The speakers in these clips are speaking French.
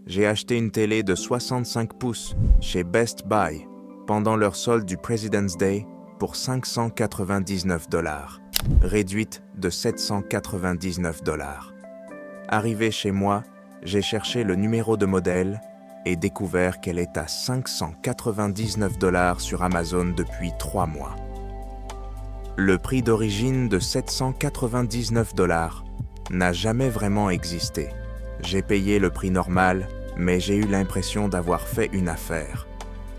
J'ai acheté une télé de 65 pouces chez Best Buy pendant leur solde du President's Day pour $599, réduite de $799. Arrivé chez moi, j'ai cherché le numéro de modèle et découvert qu'elle est à $599 sur Amazon depuis 3 mois. Le prix d'origine de $799 n'a jamais vraiment existé. J'ai payé le prix normal, mais j'ai eu l'impression d'avoir fait une affaire.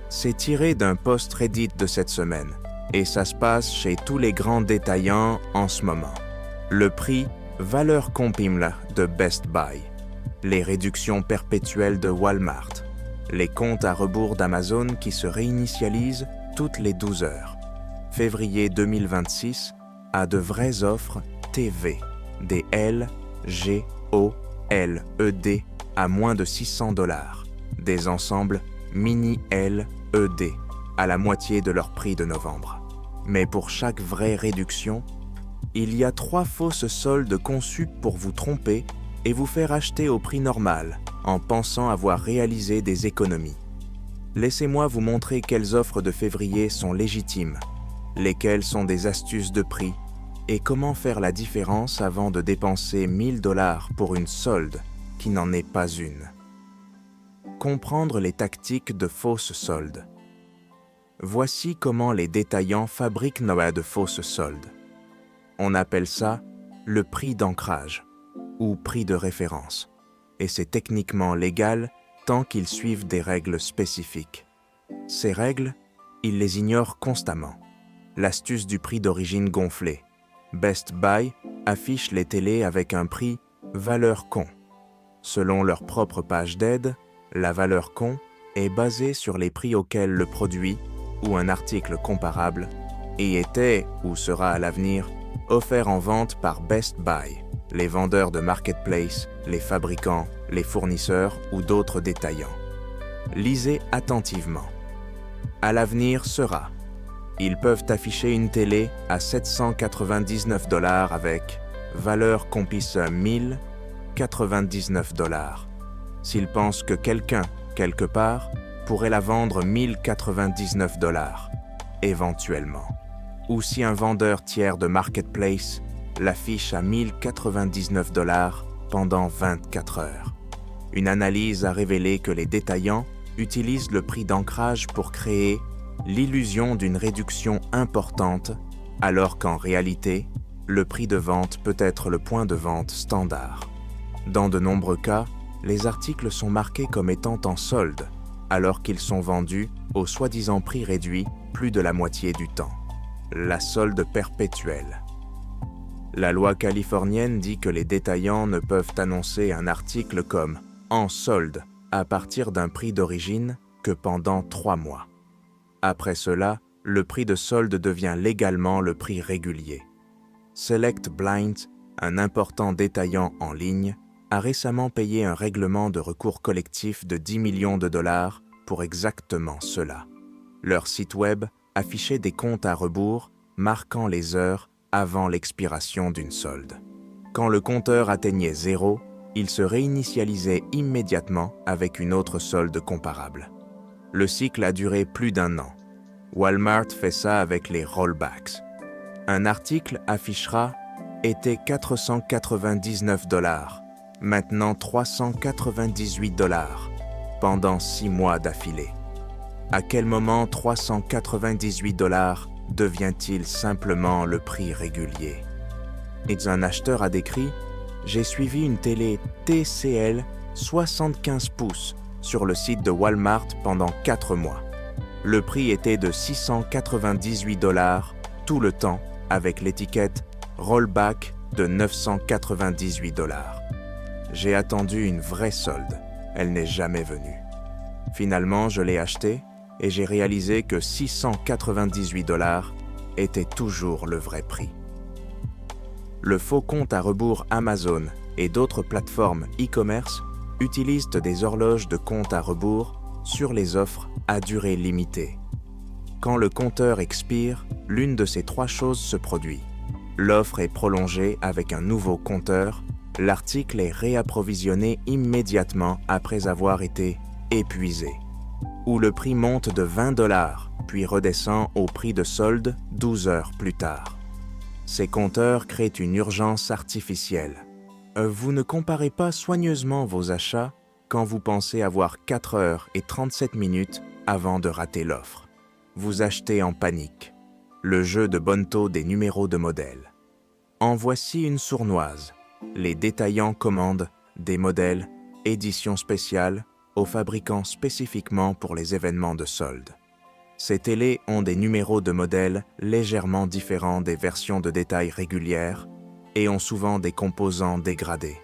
C'est tiré d'un post Reddit de cette semaine, et ça se passe chez tous les grands détaillants en ce moment. Le prix valeur comprimée de Best Buy, les réductions perpétuelles de Walmart, les comptes à rebours d'Amazon qui se réinitialisent toutes les 12 heures. Février 2026 a de vraies offres TV, des LGOLED à moins de $600, des ensembles mini LED à la moitié de leur prix de novembre. Mais pour chaque vraie réduction, il y a 3 fausses soldes conçues pour vous tromper et vous faire acheter au prix normal en pensant avoir réalisé des économies. Laissez-moi vous montrer quelles offres de février sont légitimes, lesquelles sont des astuces de prix et comment faire la différence avant de dépenser $1000 pour une solde qui n'en est pas une. Comprendre les tactiques de fausses soldes. Voici comment les détaillants fabriquent de fausses soldes. On appelle ça le prix d'ancrage ou prix de référence, et c'est techniquement légal tant qu'ils suivent des règles spécifiques. Ces règles, ils les ignorent constamment. L'astuce du prix d'origine gonflé. Best Buy affiche les télés avec un prix valeur con. Selon leur propre page d'aide, la valeur con est basée sur les prix auxquels le produit ou un article comparable et était ou sera à l'avenir offert en vente par Best Buy, les vendeurs de marketplace, les fabricants, les fournisseurs ou d'autres détaillants. Lisez attentivement. À l'avenir sera. Ils peuvent afficher une télé à $799 avec valeur comprise $1099. S'ils pensent que quelqu'un, quelque part, pourrait la vendre $1099, éventuellement. Ou si un vendeur tiers de marketplace l'affiche à $1099 pendant 24 heures. Une analyse a révélé que les détaillants utilisent le prix d'ancrage pour créer l'illusion d'une réduction importante, alors qu'en réalité, le prix de vente peut être le point de vente standard. Dans de nombreux cas, les articles sont marqués comme étant en solde, alors qu'ils sont vendus au soi-disant prix réduit plus de la moitié du temps. La solde perpétuelle. La loi californienne dit que les détaillants ne peuvent annoncer un article comme « en solde » à partir d'un prix d'origine que pendant 3 mois. Après cela, le prix de solde devient légalement le prix régulier. Select Blind, un important détaillant en ligne, a récemment payé un règlement de recours collectif de $10 millions pour exactement cela. Leur site web affichait des comptes à rebours marquant les heures avant l'expiration d'une solde. Quand le compteur atteignait 0, il se réinitialisait immédiatement avec une autre solde comparable. Le cycle a duré plus d'1 an. Walmart fait ça avec les rollbacks. Un article affichera « était $499, maintenant $398 » pendant 6 mois d'affilée. À quel moment $398 devient-il simplement le prix régulier? Et un acheteur a décrit « J'ai suivi une télé TCL 75 pouces sur le site de Walmart pendant 4 mois. Le prix était de $698 tout le temps avec l'étiquette Rollback de $998. J'ai attendu une vraie solde. Elle n'est jamais venue. Finalement, je l'ai acheté et j'ai réalisé que $698 était toujours le vrai prix. Le faux compte à rebours Amazon et d'autres plateformes e-commerce utilisent des horloges de compte à rebours sur les offres à durée limitée. Quand le compteur expire, l'une de ces 3 choses se produit. L'offre est prolongée avec un nouveau compteur L'article est réapprovisionné immédiatement après avoir été épuisé, ou le prix monte de 20 $, puis redescend au prix de solde 12 heures plus tard. Ces compteurs créent une urgence artificielle. Vous ne comparez pas soigneusement vos achats quand vous pensez avoir 4 heures et 37 minutes avant de rater l'offre. Vous achetez en panique. Le jeu de Bonto des numéros de modèles. En voici une sournoise. Les détaillants commandent des modèles, éditions spéciales, aux fabricants spécifiquement pour les événements de solde. Ces télés ont des numéros de modèles légèrement différents des versions de détail régulières et ont souvent des composants dégradés.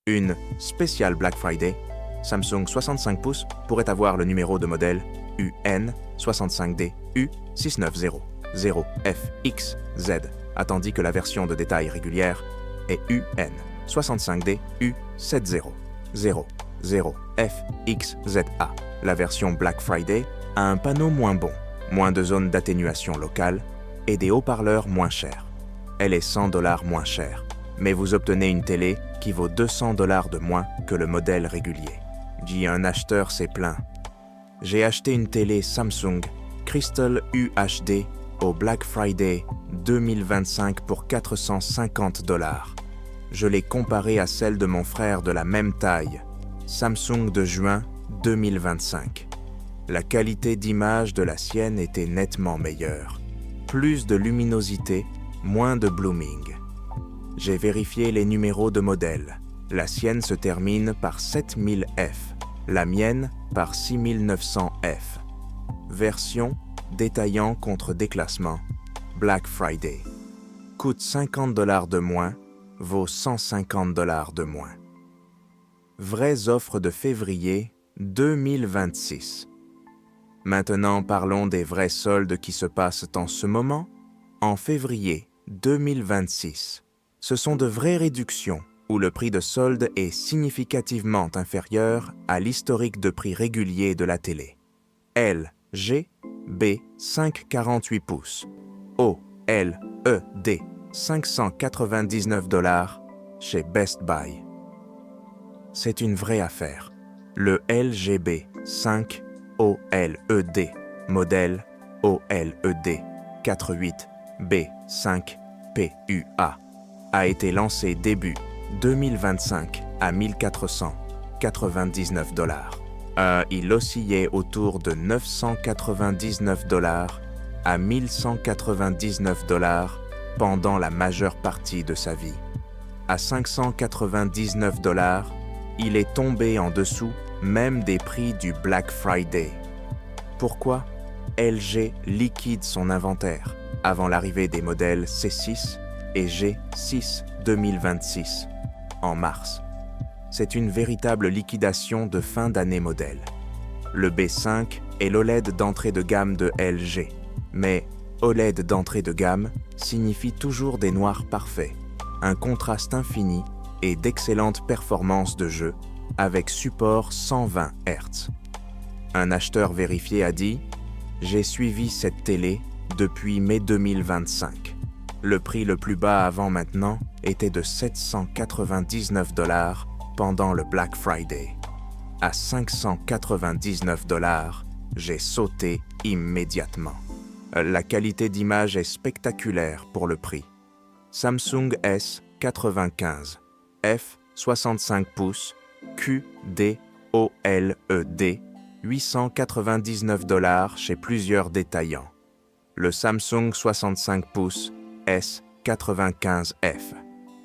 Une spéciale Black Friday, Samsung 65 pouces pourrait avoir le numéro de modèle UN65D U6900FXZ, tandis que la version de détail régulière est UN65D U7000FXZA. La version Black Friday a un panneau moins bon, moins de zones d'atténuation locale et des haut-parleurs moins chers. Elle est 100 $ moins chère, mais vous obtenez une télé qui vaut 200 $ de moins que le modèle régulier. Dit un acheteur s'est plaint. J'ai acheté une télé Samsung Crystal UHD au Black Friday 2025 pour 450 $. Je l'ai comparée à celle de mon frère de la même taille, Samsung de juin 2025. La qualité d'image de la sienne était nettement meilleure. Plus de luminosité, moins de blooming. J'ai vérifié les numéros de modèle. La sienne se termine par 7000F, la mienne par 6900F. Version détaillant contre déclassement, Black Friday. Coûte 50 $ de moins, vaut 150 $ de moins. Vraies offres de février 2026. Maintenant, parlons des vrais soldes qui se passent en ce moment. En février 2026, ce sont de vraies réductions où le prix de solde est significativement inférieur à l'historique de prix régulier de la télé. LG B 5,48 pouces, OLED 599 $ chez Best Buy. C'est une vraie affaire. Le LGB 5 OLED, modèle OLED 48B5 PUA, a été lancé début 2025 à 1499 $. Il oscillait autour de 999 $ à 1199 $ pendant la majeure partie de sa vie. À 599 $, il est tombé en dessous même des prix du Black Friday. Pourquoi? LG liquide son inventaire avant l'arrivée des modèles C6 et G6 2026 en mars. C'est une véritable liquidation de fin d'année modèle. Le B5 est l'OLED d'entrée de gamme de LG, mais OLED d'entrée de gamme signifie toujours des noirs parfaits, un contraste infini et d'excellentes performances de jeu avec support 120 Hz. Un acheteur vérifié a dit « J'ai suivi cette télé depuis mai 2025. Le prix le plus bas avant maintenant était de 799 $ pendant le Black Friday. À 599 $, j'ai sauté immédiatement. La qualité d'image est spectaculaire pour le prix. Samsung S95, f 65 pouces, QD OLED, 899 $ chez plusieurs détaillants. Le Samsung 65 pouces S95F,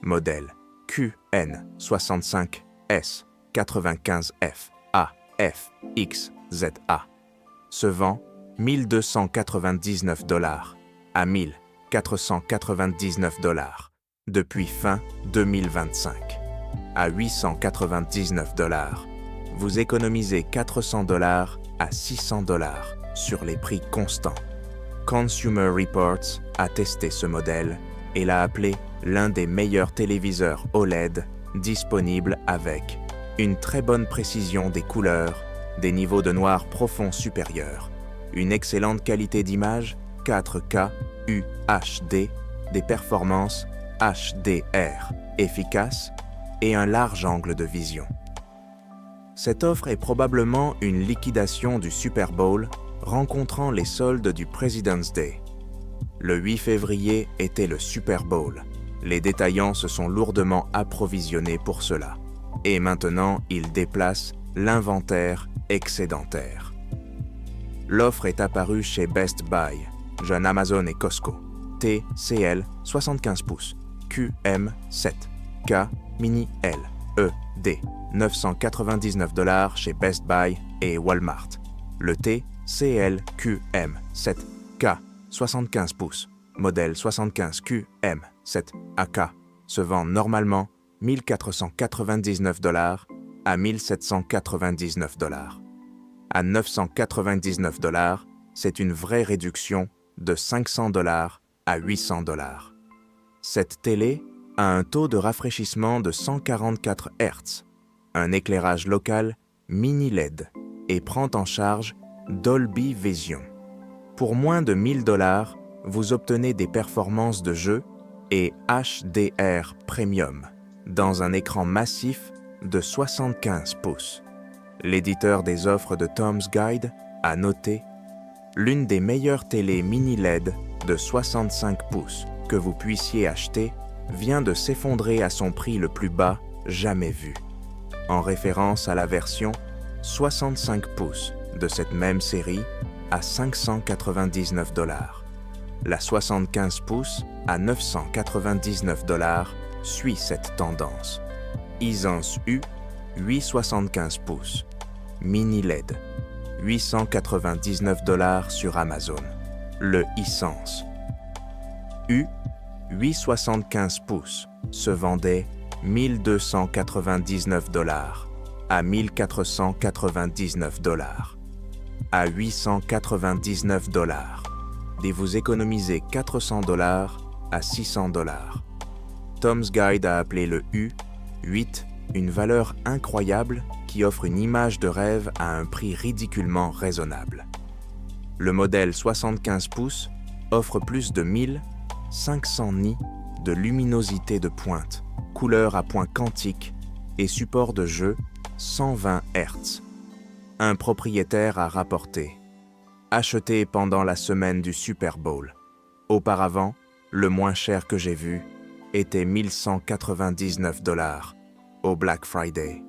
modèle QN65S95F AFXZA, se vend 1299 $ à 1499 $ depuis fin 2025. À 899 $, vous économisez 400 $ à 600 $ sur les prix constants. Consumer Reports a testé ce modèle et l'a appelé l'un des meilleurs téléviseurs OLED disponibles avec une très bonne précision des couleurs, des niveaux de noir profond supérieurs, une excellente qualité d'image 4K UHD, des performances HDR efficace et un large angle de vision. Cette offre est probablement une liquidation du Super Bowl rencontrant les soldes du President's Day. Le 8 février était le Super Bowl. Les détaillants se sont lourdement approvisionnés pour cela. Et maintenant, ils déplacent l'inventaire excédentaire. L'offre est apparue chez Best Buy, jeune Amazon et Costco. TCL 75 pouces, QM7, K Mini L, ED, $999 chez Best Buy et Walmart. Le TCL QM7K 75 pouces, modèle 75 QM7 AK, se vend normalement $1 499 à $1 799. À $999, c'est une vraie réduction de $500 à $800. Cette télé a un taux de rafraîchissement de 144 Hz, un éclairage local mini LED et prend en charge Dolby Vision. Pour moins de $1000, vous obtenez des performances de jeu et HDR Premium dans un écran massif de 75 pouces. L'éditeur des offres de Tom's Guide a noté « L'une des meilleures télés mini LED de 65 pouces que vous puissiez acheter vient de s'effondrer à son prix le plus bas jamais vu », en référence à la version 65 pouces de cette même série à $599. La 75 pouces à $999 suit cette tendance. Hisense U 875 pouces, mini LED, $899 sur Amazon. Le Hisense U 875 pouces se vendait $1299 à $1499. À $899 et vous économisez $400 à $600. Tom's Guide a appelé le U8 une valeur incroyable qui offre une image de rêve à un prix ridiculement raisonnable. Le modèle 75 pouces offre plus de 1500 nits de luminosité de pointe, couleur à point quantique et support de jeu 120 Hz. Un propriétaire a rapporté « Acheté pendant la semaine du Super Bowl. Auparavant, le moins cher que j'ai vu était $1199 au Black Friday.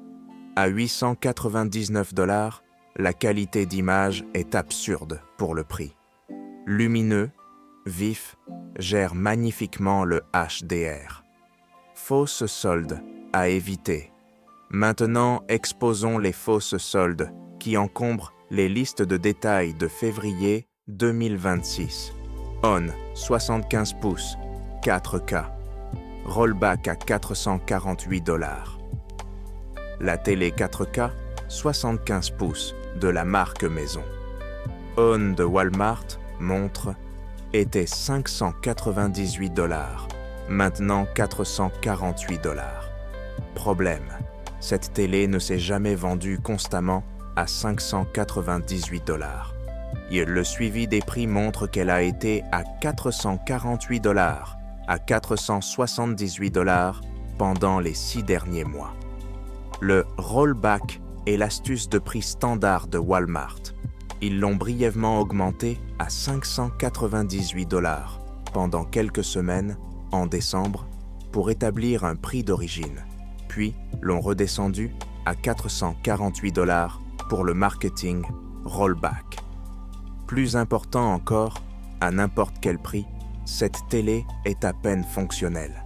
À $899, la qualité d'image est absurde pour le prix. Lumineux, vif, gère magnifiquement le HDR. Fausses soldes à éviter. Maintenant, exposons les fausses soldes qui encombrent les listes de détails de février 2026. ON 75 pouces, 4K. Rollback à $448. La télé 4K 75 pouces de la marque maison. ON de Walmart montre était $598, maintenant $448. Problème, cette télé ne s'est jamais vendue constamment à $598. Et le suivi des prix montre qu'elle a été à $448 à $478 pendant les 6 derniers mois. Le rollback est l'astuce de prix standard de Walmart. Ils l'ont brièvement augmenté à $598 pendant quelques semaines en décembre pour établir un prix d'origine, puis l'ont redescendu à $448 pour le marketing rollback. Plus important encore, à n'importe quel prix, cette télé est à peine fonctionnelle.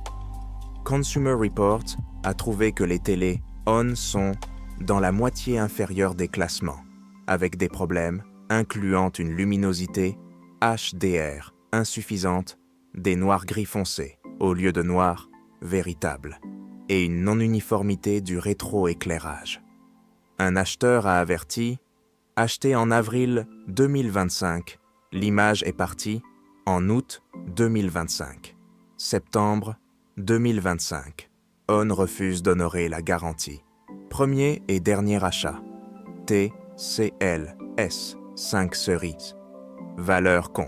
Consumer Report a trouvé que les télés ON sont dans la moitié inférieure des classements, avec des problèmes incluant une luminosité HDR insuffisante, des noirs gris foncés au lieu de noirs véritables, et une non-uniformité du rétroéclairage. Un acheteur a averti « Acheté en avril 2025, l'image est partie en août 2025. Septembre 2025. ON refuse d'honorer la garantie. Premier et dernier achat. TCL S5 Series. Valeur con.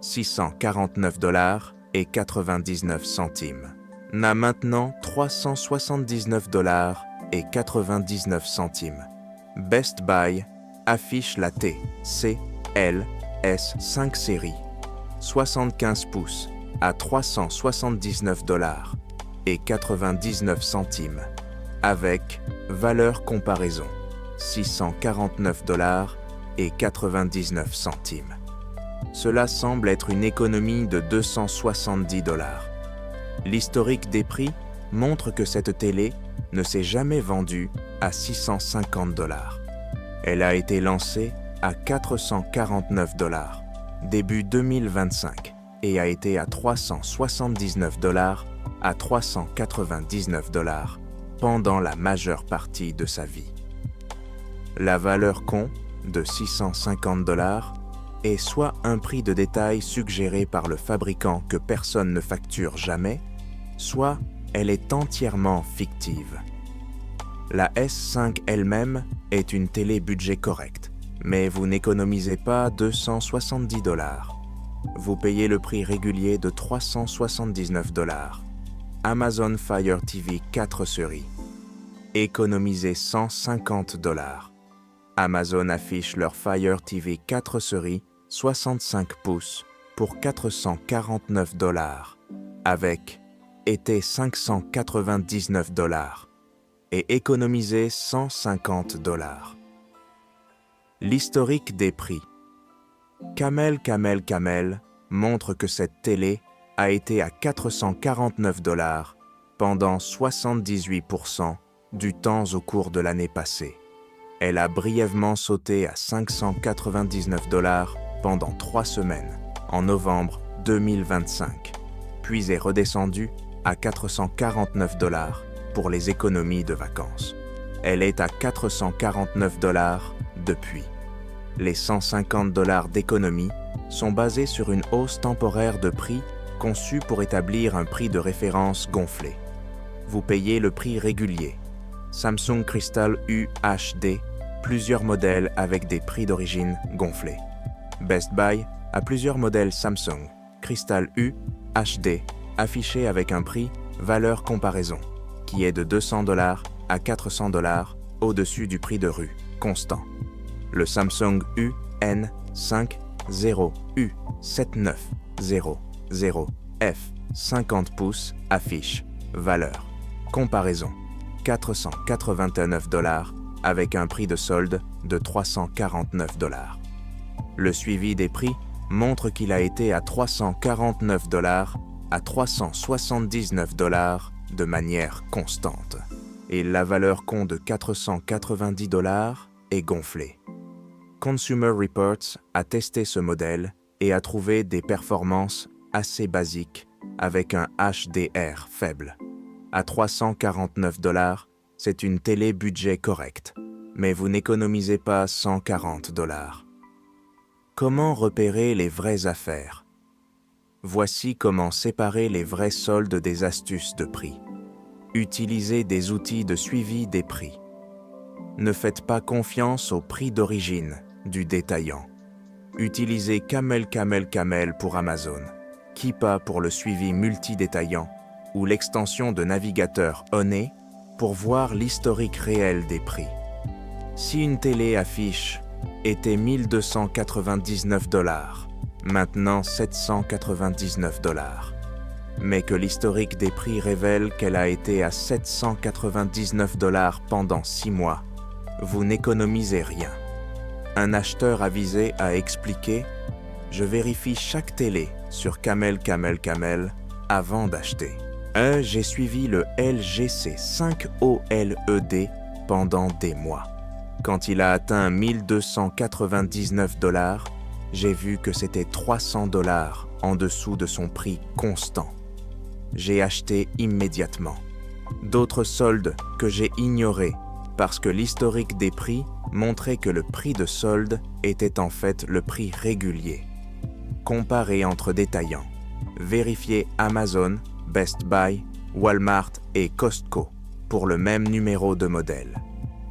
$649,99. n'a maintenant 379,99 $. Best Buy affiche la TCL-S5 série 75 pouces à 379,99 $ avec valeur comparaison 649,99 $. Cela semble être une économie de 270 $. L'historique des prix montre que cette télé ne s'est jamais vendue à 650 $. Elle a été lancée à 449 $ début 2025 et a été à 379 $ à 399 $ pendant la majeure partie de sa vie. La valeur con de 650 $ est soit un prix de détail suggéré par le fabricant que personne ne facture jamais, soit elle est entièrement fictive. La S5 elle-même est une télé budget correct, mais vous n'économisez pas 270 $. Vous payez le prix régulier de 379 $. Amazon Fire TV 4 séries. Économisez 150 $. Amazon affiche leur Fire TV 4 séries 65 pouces pour 449 $ avec été 599 $ et économisez 150 $. L'historique des prix. Camel montre que cette télé a été à 449 $ pendant 78% du temps au cours de l'année passée. Elle a brièvement sauté à 599 $ pendant 3 semaines, en novembre 2025, puis est redescendue à 449 $ pour les économies de vacances. Elle est à 449 $ depuis. Les 150 $ d'économie sont basés sur une hausse temporaire de prix conçue pour établir un prix de référence gonflé. Vous payez le prix régulier. Samsung Crystal U HD, plusieurs modèles avec des prix d'origine gonflés. Best Buy a plusieurs modèles Samsung Crystal U HD affichés avec un prix valeur comparaison qui est de 200 $ à 400 $ au-dessus du prix de rue constant. Le Samsung UN50U7900F 50 pouces affiche valeur comparaison 489 $ avec un prix de solde de 349 $. Le suivi des prix montre qu'il a été à 349 $ à 379 $ de manière constante, et la valeur con de 490 $ est gonflée. Consumer Reports a testé ce modèle et a trouvé des performances assez basiques avec un HDR faible. À 349 $, c'est une télé budget correcte, mais vous n'économisez pas 140 $. Comment repérer les vraies affaires? Voici comment séparer les vrais soldes des astuces de prix. Utilisez des outils de suivi des prix. Ne faites pas confiance au prix d'origine du détaillant. Utilisez Camel pour Amazon, Keepa pour le suivi multi-détaillant ou l'extension de navigateur Honey pour voir l'historique réel des prix. Si une télé affiche était 1299 $, maintenant 799 $, mais que l'historique des prix révèle qu'elle a été à 799 $ pendant 6 mois, vous n'économisez rien. Un acheteur avisé a expliqué « Je vérifie chaque télé sur Camel avant d'acheter. J'ai suivi le LG C5 OLED pendant des mois. Quand il a atteint 1299 $, j'ai vu que c'était 300 $ en dessous de son prix constant. J'ai acheté immédiatement. D'autres soldes que j'ai ignorés parce que l'historique des prix montrait que le prix de solde était en fait le prix régulier. Comparez entre détaillants. Vérifiez Amazon, Best Buy, Walmart et Costco pour le même numéro de modèle.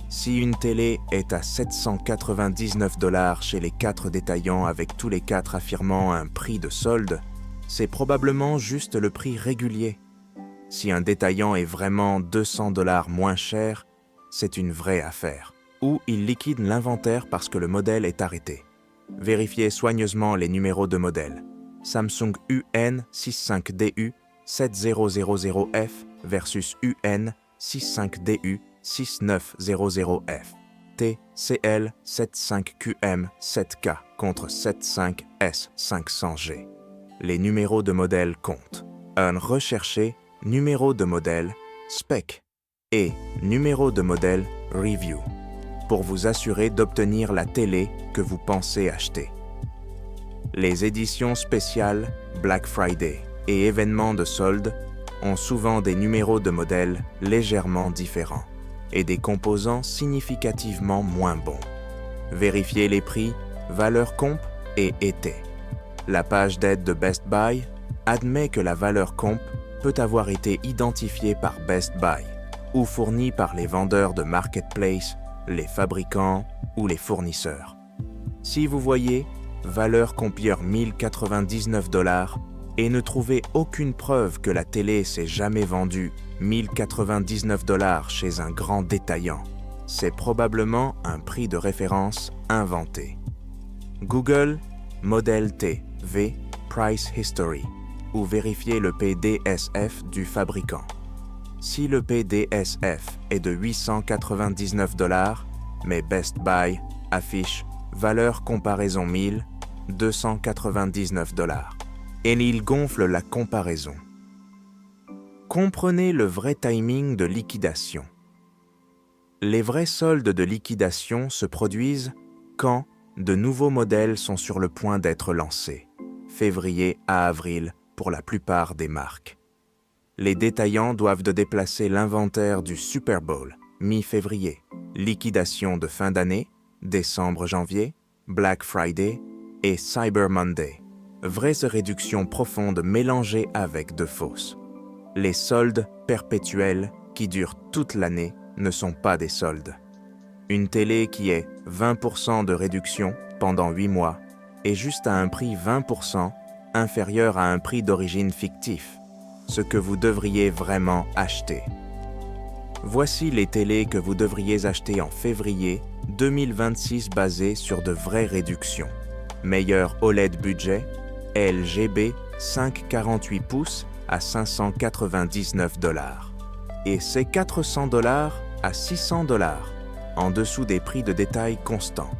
Si une télé est à 799 $ chez les 4 détaillants avec tous les 4 affirmant un prix de solde, c'est probablement juste le prix régulier. Si un détaillant est vraiment 200 $ moins cher, c'est une vraie affaire. Ou il liquide l'inventaire parce que le modèle est arrêté. Vérifiez soigneusement les numéros de modèle. Samsung UN65DU 7000F versus UN65DU 6900F. TCL 75QM 7K contre 75S 500G. Les numéros de modèle comptent. Un recherché, numéro de modèle, spec et numéro de modèle, review, pour vous assurer d'obtenir la télé que vous pensez acheter. Les éditions spéciales, Black Friday et événements de solde ont souvent des numéros de modèle légèrement différents et des composants significativement moins bons. Vérifiez les prix, valeur comp et été. La page d'aide de Best Buy admet que la valeur comp peut avoir été identifiée par Best Buy ou fournie par les vendeurs de marketplace, les fabricants ou les fournisseurs. Si vous voyez valeur compieur 1099 $ et ne trouvez aucune preuve que la télé s'est jamais vendue 1099 $ chez un grand détaillant, c'est probablement un prix de référence inventé. Google Model T, V, Price History, ou vérifiez le PDSF du fabricant. Si le PDSF est de 899 $, mais Best Buy affiche valeur comparaison 1299 $, et il gonfle la comparaison. Comprenez le vrai timing de liquidation. Les vrais soldes de liquidation se produisent quand de nouveaux modèles sont sur le point d'être lancés, février à avril pour la plupart des marques. Les détaillants doivent déplacer l'inventaire du Super Bowl, mi-février, liquidation de fin d'année, décembre-janvier, Black Friday et Cyber Monday, vraies réductions profondes mélangées avec de fausses. Les soldes perpétuels qui durent toute l'année ne sont pas des soldes. Une télé qui est 20% de réduction pendant 8 mois est juste à un prix 20% inférieur à un prix d'origine fictif, ce que vous devriez vraiment acheter. Voici les télés que vous devriez acheter en février 2026 basées sur de vraies réductions. Meilleur OLED budget, LGB 5,48 pouces à 599 $. Et c'est 400 $ à 600 $, en dessous des prix de détail constants.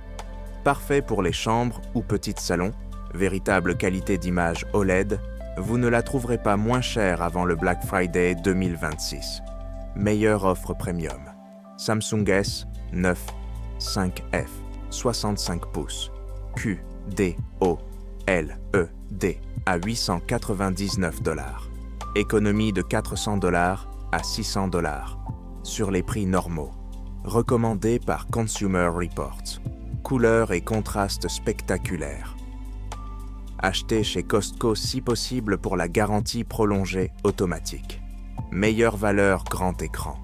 Parfait pour les chambres ou petits salons, véritable qualité d'image OLED, vous ne la trouverez pas moins chère avant le Black Friday 2026. Meilleure offre premium. Samsung S 9 5F 65 pouces QD OLED à 899 $. Économie de 400 $ à 600 $ sur les prix normaux. Recommandé par Consumer Reports. Couleurs et contrastes spectaculaires. Achetez chez Costco si possible pour la garantie prolongée automatique. Meilleure valeur grand écran.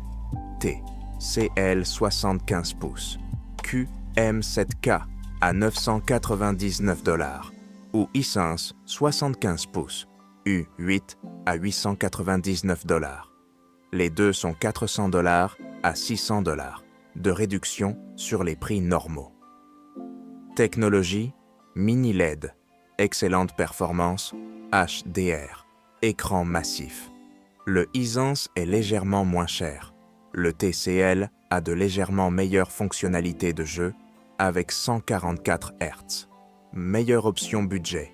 TCL 75 pouces. QM7K à 999 $ ou Hisense 75 pouces. U8 à 899 $. Les deux sont 400 $ à 600 $ de réduction sur les prix normaux. Technologie, mini LED, excellente performance, HDR, écran massif. Le Hisense est légèrement moins cher. Le TCL a de légèrement meilleures fonctionnalités de jeu avec 144 Hz. Meilleure option budget,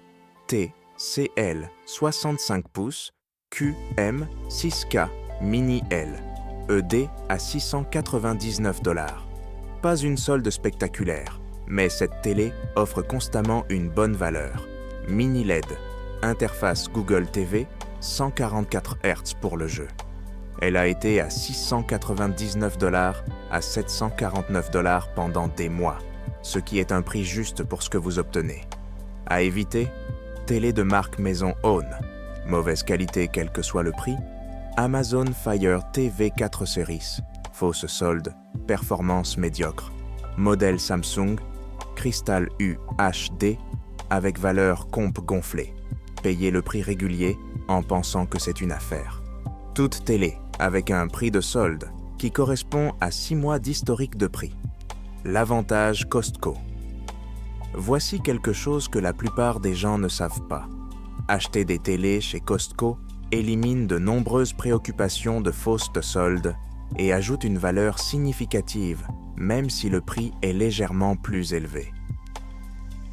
TCL 65 pouces, QM 6K Mini L, ED à 699 $. Pas une solde spectaculaire, mais cette télé offre constamment une bonne valeur. Mini LED, interface Google TV, 144 Hz pour le jeu. Elle a été à 699 $ à 749 $ pendant des mois, ce qui est un prix juste pour ce que vous obtenez. À éviter, télé de marque maison Own, mauvaise qualité quel que soit le prix, Amazon Fire TV 4 Series, fausse solde, performance médiocre, modèle Samsung, Crystal U HD avec valeur comp gonflée. Payez le prix régulier en pensant que c'est une affaire. Toute télé avec un prix de solde qui correspond à 6 mois d'historique de prix. L'avantage Costco. Voici quelque chose que la plupart des gens ne savent pas. Acheter des télés chez Costco élimine de nombreuses préoccupations de fausse solde et ajoute une valeur significative, même si le prix est légèrement plus élevé.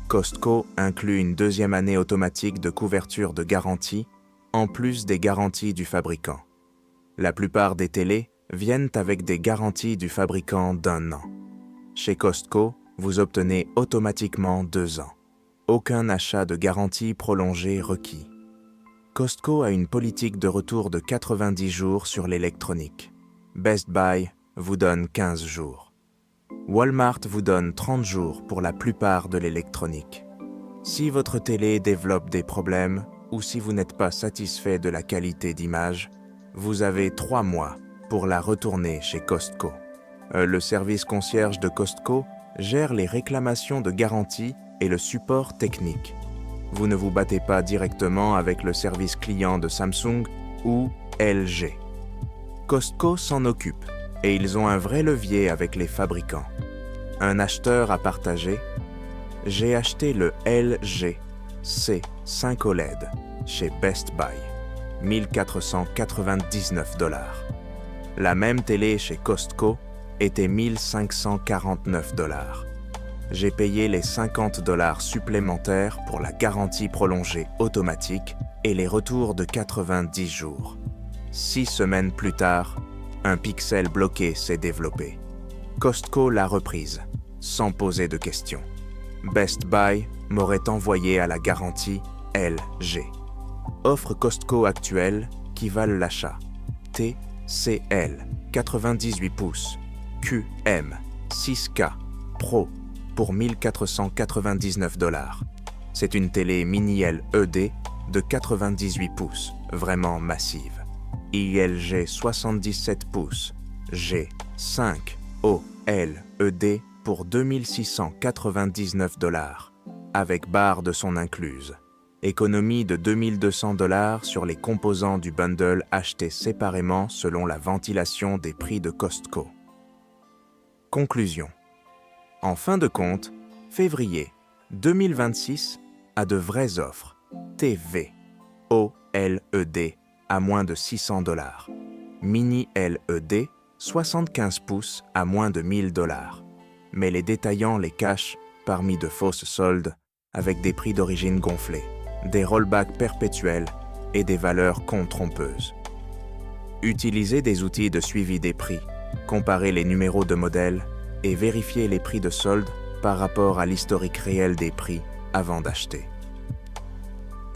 Costco inclut une deuxième année automatique de couverture de garantie, en plus des garanties du fabricant. La plupart des télés viennent avec des garanties du fabricant d'1 an. Chez Costco, vous obtenez automatiquement 2 ans. Aucun achat de garantie prolongée requis. Costco a une politique de retour de 90 jours sur l'électronique. Best Buy vous donne 15 jours. Walmart vous donne 30 jours pour la plupart de l'électronique. Si votre télé développe des problèmes ou si vous n'êtes pas satisfait de la qualité d'image, vous avez 3 mois pour la retourner chez Costco. Le service concierge de Costco gère les réclamations de garantie et le support technique. Vous ne vous battez pas directement avec le service client de Samsung ou LG. Costco s'en occupe et ils ont un vrai levier avec les fabricants. Un acheteur a partagé « J'ai acheté le LG C5 OLED chez Best Buy, 1499 $. La même télé chez Costco était 1549 $. J'ai payé les 50 $ supplémentaires pour la garantie prolongée automatique et les retours de 90 jours. 6 semaines plus tard, un pixel bloqué s'est développé. Costco l'a reprise, sans poser de questions. Best Buy m'aurait envoyé à la garantie LG. Offre Costco actuelle qui valent l'achat. TCL 98 pouces, QM 6K Pro pour 1499 $. C'est une télé mini LED de 98 pouces, vraiment massive. ILG 77 pouces, G5 OLED pour 2699 $, avec barre de son incluse. Économie de 2200 $ sur les composants du bundle achetés séparément selon la ventilation des prix de Costco. Conclusion. En fin de compte, février 2026 a de vraies offres. TV OLED à moins de 600 $. Mini LED 75 pouces à moins de 1000 $. Mais les détaillants les cachent parmi de fausses soldes avec des prix d'origine gonflés, des rollbacks perpétuels et des valeurs trompeuses. Utilisez des outils de suivi des prix, comparez les numéros de modèle et vérifiez les prix de solde par rapport à l'historique réel des prix avant d'acheter.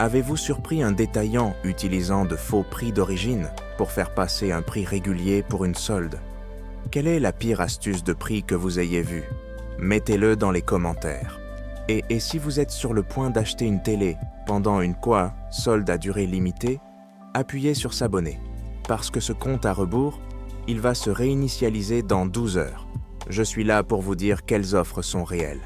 Avez-vous surpris un détaillant utilisant de faux prix d'origine pour faire passer un prix régulier pour une solde? Quelle est la pire astuce de prix que vous ayez vue? Mettez-le dans les commentaires. Et si vous êtes sur le point d'acheter une télé pendant une solde à durée limitée, appuyez sur s'abonner, parce que ce compte à rebours, il va se réinitialiser dans 12 heures. Je suis là pour vous dire quelles offres sont réelles.